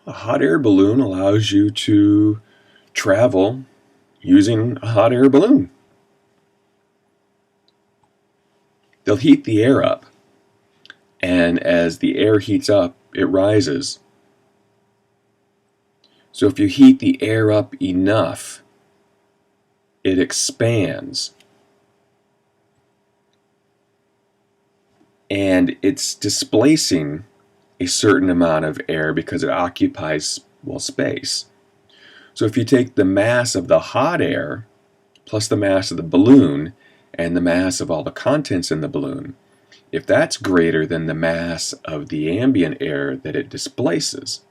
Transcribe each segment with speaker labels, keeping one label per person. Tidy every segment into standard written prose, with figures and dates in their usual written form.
Speaker 1: A hot air balloon allows you to travel using a hot air balloon. They'll heat the air up, and as the air heats up, it rises. So if you heat the air up enough, it expands. And it's displacing a certain amount of air because it occupies, well, space. So if you take the mass of the hot air plus the mass of the balloon and the mass of all the contents in the balloon, if that's greater than the mass of the ambient air that it displaces,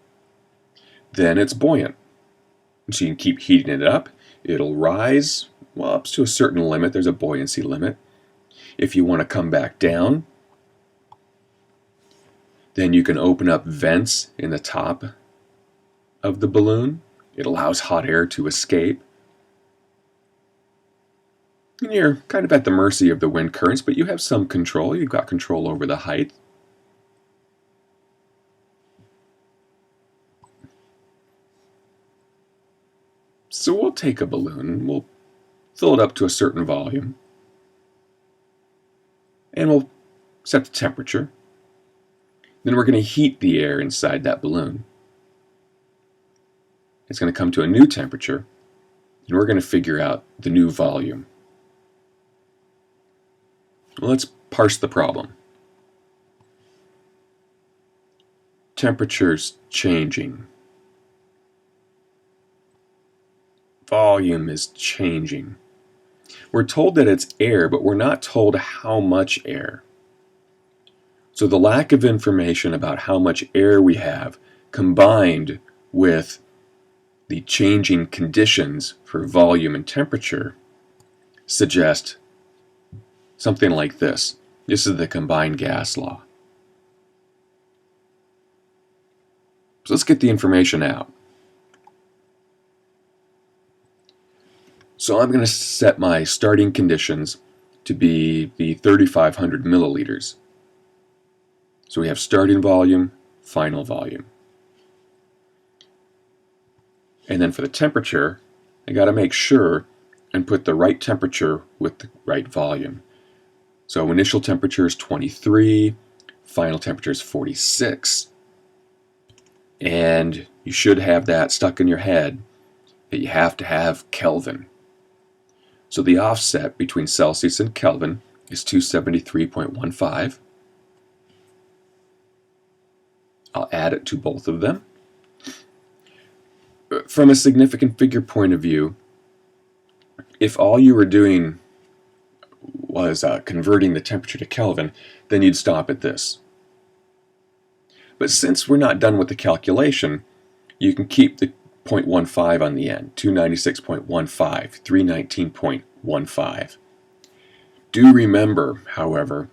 Speaker 1: then it's buoyant. So you can keep heating it up. It'll rise, well, up to a certain limit. There's a buoyancy limit. If you want to come back down, then you can open up vents in the top of the balloon. It allows hot air to escape. And you're kind of at the mercy of the wind currents, but you have some control. You've got control over the height. So we'll take a balloon, we'll fill it up to a certain volume, and we'll set the temperature. Then we're going to heat the air inside that balloon. It's going to come to a new temperature, and we're going to figure out the new volume. Well, let's parse the problem. Temperature's changing. Volume is changing. We're told that it's air, but we're not told how much air. So the lack of information about how much air we have, combined with the changing conditions for volume and temperature, suggest something like this. This is the combined gas law. So let's get the information out. So I'm going to set my starting conditions to be the 3,500 milliliters. So we have starting volume, final volume. And then for the temperature, I got to make sure and put the right temperature with the right volume. So initial temperature is 23, final temperature is 46. And you should have that stuck in your head that you have to have Kelvin. So the offset between Celsius and Kelvin is 273.15. I'll add it to both of them. From a significant figure point of view, if all you were doing was converting the temperature to Kelvin, then you'd stop at this. But since we're not done with the calculation, you can keep the 0.15 on the end, 296.15, 319.15. Do remember, however,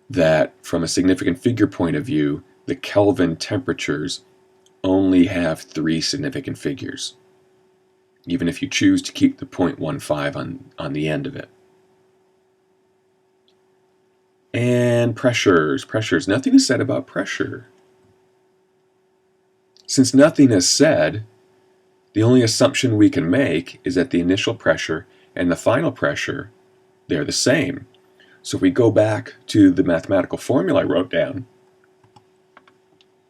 Speaker 1: that from a significant figure point of view, the Kelvin temperatures only have 3 significant figures, even if you choose to keep the 0.15 on the end of it. And pressures. Nothing is said about pressure. Since nothing is said, the only assumption we can make is that the initial pressure and the final pressure, they're the same. So if we go back to the mathematical formula I wrote down,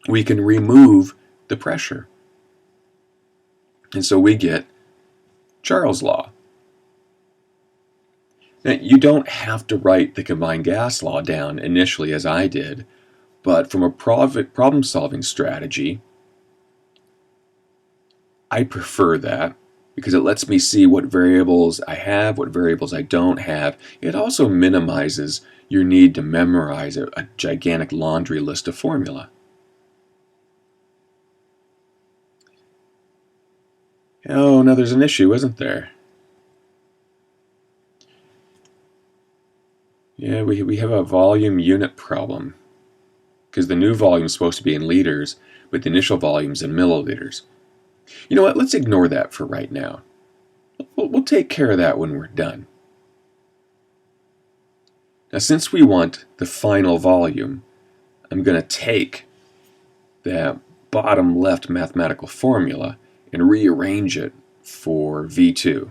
Speaker 1: we can remove the pressure. And so we get Charles' law. Now, you don't have to write the combined gas law down initially as I did, but from a problem-solving strategy, I prefer that because it lets me see what variables I have, what variables I don't have. It also minimizes your need to memorize a gigantic laundry list of formula. Oh, now there's an issue, isn't there? Yeah, we have a volume unit problem because the new volume is supposed to be in liters, but the initial volume is in milliliters. You know what? Let's ignore that for right now. We'll take care of that when we're done. Now, since we want the final volume, I'm going to take that bottom left mathematical formula and rearrange it for V2.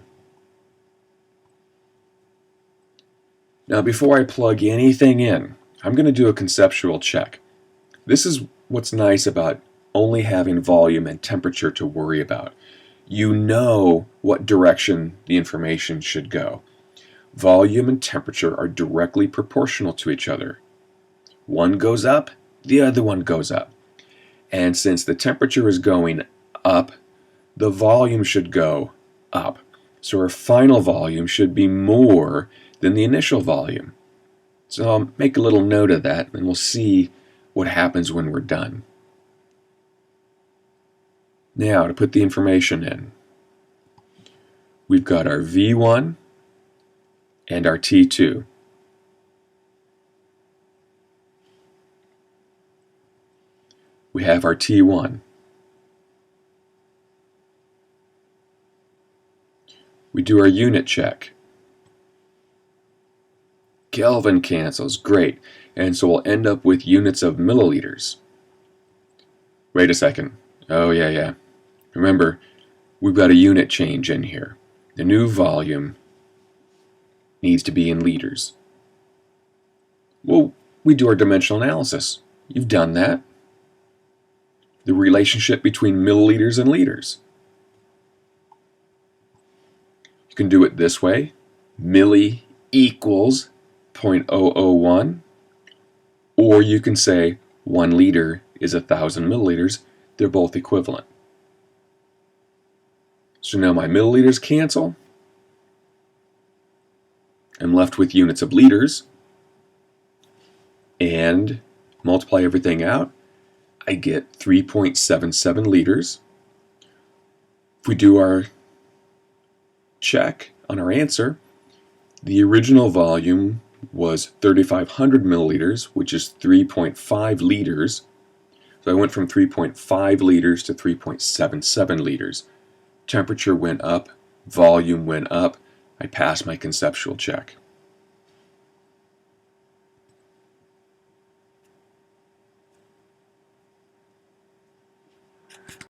Speaker 1: Now, before I plug anything in, I'm going to do a conceptual check. This is what's nice about only having volume and temperature to worry about. You know what direction the information should go. Volume and temperature are directly proportional to each other. One goes up, the other one goes up. And since the temperature is going up, the volume should go up. So our final volume should be more than the initial volume. So I'll make a little note of that, and we'll see what happens when we're done. Now, to put the information in, we've got our V1 and our T2. We have our T1. We do our unit check. Kelvin cancels, great. And so we'll end up with units of milliliters. Wait a second. Oh, yeah. Remember, we've got a unit change in here. The new volume needs to be in liters. Well, we do our dimensional analysis. You've done that. The relationship between milliliters and liters. You can do it this way. Milli equals 0.001. Or you can say 1 liter is 1,000 milliliters. They're both equivalent. So now my milliliters cancel. I'm left with units of liters. And multiply everything out. I get 3.77 liters. If we do our check on our answer, the original volume was 3,500 milliliters, which is 3.5 liters. So I went from 3.5 liters to 3.77 liters. Temperature went up, volume went up. I passed my conceptual check.